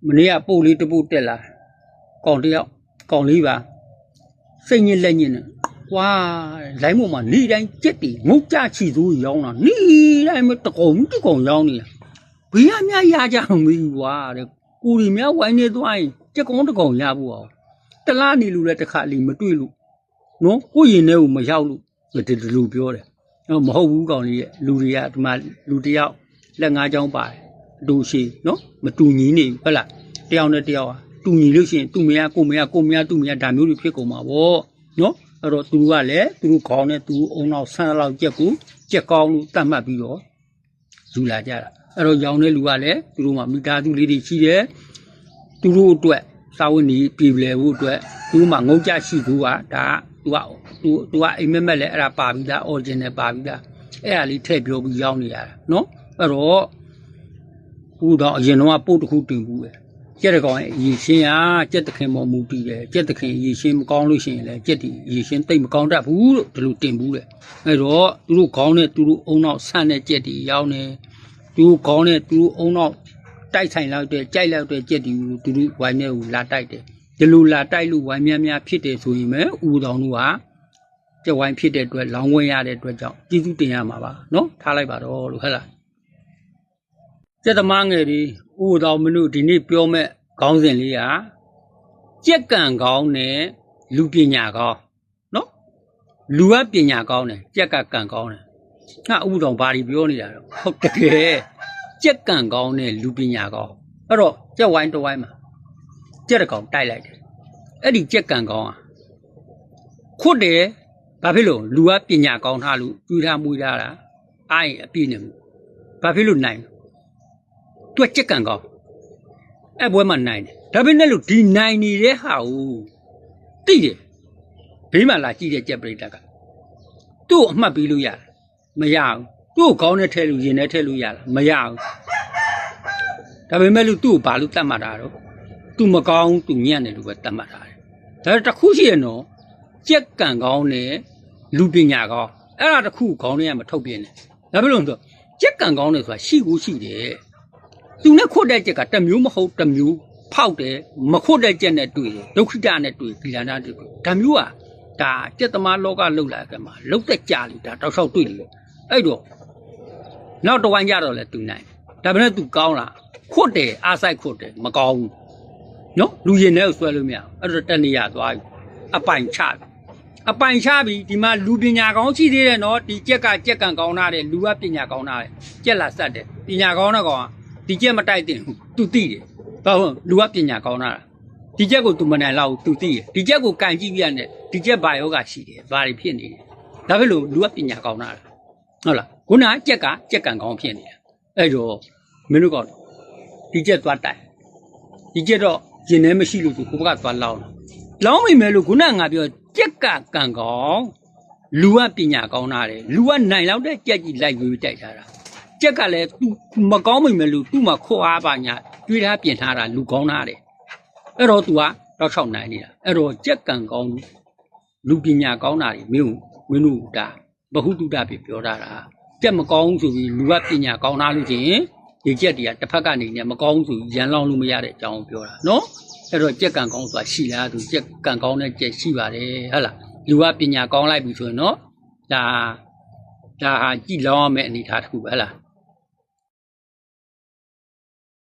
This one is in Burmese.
မနေ့ကပို့လေးတပုတ်တက်လာကောင်တယောက်ကောင်လေးပါစိတ်ညစ်လက်ညစ်နဲ့ဝါလိုင်းပေါ်မှာနေတိုင်းကြက်တီငုတ်ကြချီသူရောင်းတာနေတိုင်းမတကုံရောင်းနေတာဘေးကများရကြမပြီးကွာတဲ့ကိုရီများဝိုင်းနေသွားရင်ကြက်ကုန်းတကုံရဖို့အောင်တလားနေလူလည်းတစ်ခါလီမတွေ့လို့နော်ကိုရင်ထဲကိုမရောက်လို့ဒီလူပြောတယ်မဟုတ်ဘူးကောင်လေးရဲ့လူတွေကဒီမှာလူတယောက်လက်ငါးချောင်းပါတယ်အတူရှိနော်မတူညီနေဘူးဟုတ်လားတယောက်နဲ့တယောက်ဟာတူညီလို့ရှိရင်သူ့မရကိုမရသူ့မရဒါမျိုးတွေဖြစ်ကုန်မှာဗောနော်အဲ့တော့သူကလည်းသူတို့ခေါင်းနဲ့သူအုံနောက်ဆန်းလောက်ကြက်ကူကြက်ကောင်းလို့တတ်မှတ်ပြီးတော့ယူလာကြတာအဲ့တော့ရောင်တဲ့လူကလည်းသူတို့မှမိသားစုလေးတွေရှိတယ်သူတို့အတွက်စာဝတ်နေပြည်လဲဖို့အတွက်သူမှငုတ်ကြရှိသူကဒါသူကအိမ်မက်မက်လဲအဲ့ဒါပါပြီးသား original ပါပြီးသားအဲ့ဒါလေးထည့်ပြောပြီးရောင်းနေရတာနော်အဲ့တော့ဟိုတော့အရင်တော့ပို့တစ်ခုတင်ဘူးပဲကြက်တကောင်ရေရှင်းကြက်တခင်ပေါ်မူတည်တယ်ကြက်တခင်ရေရှင်းမကောင်းလို့ရှိရင်လည်းကြက်တီရေရှင်းတိတ်မကောင်းတတ်ဘူးလို့ဒီလိုတင်ဘူးလေအဲ့တော့သူတို့ခေါင်းနဲ့သူတို့အုံနောက်ဆန့်တဲ့ကြက်တီရောင်းနေသူတို့ခေါင်းနဲ့သူတို့အုံနောက်တိုက်ဆိုင်လောက်တဲ့ကြိုက်လောက်တဲ့ကြက်တီကိုသူတို့ဝိုင်းနဲ့ကိုလာတိုက်တယ်ဒီလိုလာတိုက်လို့ဝိုင်းများဖြစ်တယ်ဆိုရင်ပဲဦးတော်တို့ဟာကြက်ဝိုင်းဖြစ်တဲ့အတွက်လောင်းဝင်ရတဲ့အတွက်ကြောင့်ကျေးဇူးတင်ရမှာပါနော်ထားလိုက်ပါတော့လို့ဟဲ့လားကြက်သမားငယ်ဒီဦးတော်မင်းတို့ဒီနေ့ပြောမဲ့ခေါင်းစဉ်လေးဟာကြက်ကံကောင်းနဲ့လူပညာကောင်းနော်လူကပညာကောင်းတယ်ကြက်ကကံကောင်းတယ်ငါဦးတော်ဘာတွေပြောနေတာတော့ဟုတ်တကယ်ကြက်ကံကောင်းနဲ့လူပညာကောင်းအဲ့တော့ကြက်ဝိုင်းတစ်ဝိုင်းမှာကြက်တကောင်တိုက်လိုက်တယ်အဲ့ဒီကြက်ကံကောင်းဟာခွတ်တယ်ဘာဖြစ်လို့လူကပညာကောင်းထားလို့ကျွေးထားမွေးထားတာအားရင်အပြည့်နေမှုဘာဖြစ်လို့နိုင်သူကကြက်ကံကောင်းအဲ့ဘွဲမှာနိုင်တယ်ဒါပေမဲ့လို့ဒီနိုင်နေတဲ့ဟာကိုသိတယ်ဘေးမှာလာကြည့်တဲ့ကြက်ပရိသတ်ကသူ့ကိုအမှတ်ပေးလို့ရတယ်မရဘူးသူ့ကိုခေါင်းနဲ့ထဲလို့ရင်နဲ့ထဲလို့ရလားမရဘူးဒါပေမဲ့လို့သူ့ကိုဘာလို့တတ်မှတ်တာတော့သူမကောင်းသူညံ့တယ်လို့ပဲတတ်မှတ်တာတယ်ဒါတခုရှိရင်တော့ကြက်ကံကောင်းနဲ့လူပညာကောင်းအဲ့ဒါတခုခေါင်းထဲကမထုတ်ပြင်းတယ်ဒါဖြစ်လို့ဆိုကြက်ကံကောင်းတယ်ဆိုတာရှိကိုရှိတယ်သူနဲ့ခွတ်တဲ့ကြက်ကတစ်မျိုးမဟုတ်တစ်မျိုးဖောက်တယ်မခွတ်တဲ့ကြက်နဲ့တွေ့တယ်ဒုက္ခိတနဲ့တွေ့ဗီလာနာတွေ့ဒါမျိုးကဒါကြက်သမားလောကလှုပ်လာကြမှာလှုပ်တဲ့ကြလေဒါတောက်လျှောက်တွေ့တယ်အဲ့တော့နောက်တစ်ဝိုင်းကြတော့လဲသူနိုင်ဒါပေမဲ့သူကောင်းလားခွတ်တယ်အားဆိုင်ခွတ်တယ်မကောင်းဘူးနော်လူရင်ထဲကိုဆွဲလို့မရအဲ့တော့တဏှာသွားပြီအပိုင်ချပြီဒီမှာလူပညာကောင်းရှိသေးတယ်နော်ဒီကြက်ကကြက်ကံကောင်းတာတဲ့လူကပညာကောင်းတာတဲ့ကြက်လာစက်တယ်ပညာကောင်းတဲ့ကောင်ကဒီကြက်မတိုက်တင်ဘူးသူသိတယ်ဘာလို့လူကပညာကောင်းတာဒီကြက်ကိုသူမနိုင်တော့ဘူးသူသိတယ်ဒီကြက်ကိုကန်ကြည့်ပြရတယ်ဒီကြက်ဘာယောဂရှိတယ်ဘာတွေဖြစ်နေတယ်ဒါဖြစ်လို့လူကပညာကောင်းတာဟုတ်လားခုနကကြက်ကံကောင်းဖြစ်နေတာအဲ့တော့မင်းတို့ကဒီကြက်သွားတိုက်ဒီကြက်တော့ရင်ထဲမရှိလို့သူကိုဘကသွားလောင်းမိမယ်လို့ခုနကငါပြောကြက်ကကံကောင်းလူကပညာကောင်းတာတယ်လူကနိုင်လောက်တဲ့ကြက်ကြီးလိုက်ပြီးတိုက်ထားတာကြက်ကလည်းသူမကောင်းမိမယ်လို့သူ့မှာခေါ်အားပါညာတွေးထားပြင်ထားတာလူကောင်းတာတယ်အဲ့တော့ तू ကတော့6နိုင်နေတာအဲ့တော့ကြက်ကံကောင်းလူပညာကောင်းတာတွေမင်းတို့ဒါဘဟုတုတပြပြောတာကြက်မကောင်းဆိုပြီးလူကပညာကောင်းတာလို့ချင်းဒီကြက်တွေကတစ်ဖက်ကနေနဲ့မကောင်းဆိုရန်လောင်းလို့မရတဲ့အကြောင်းပြောတာနော်အဲ့တော့ကြက်ကံကောင်းဆိုတာရှိလားသူကြက်ကံကောင်းတဲ့ကြက်ရှိပါတယ်ဟုတ်လားလူကပညာကောင်းလိုက်ပြီဆိုရင်နော်ဒါဟာကြည်လောင်းရမယ့်အနေအထားတစ်ခုပဲဟုတ်လား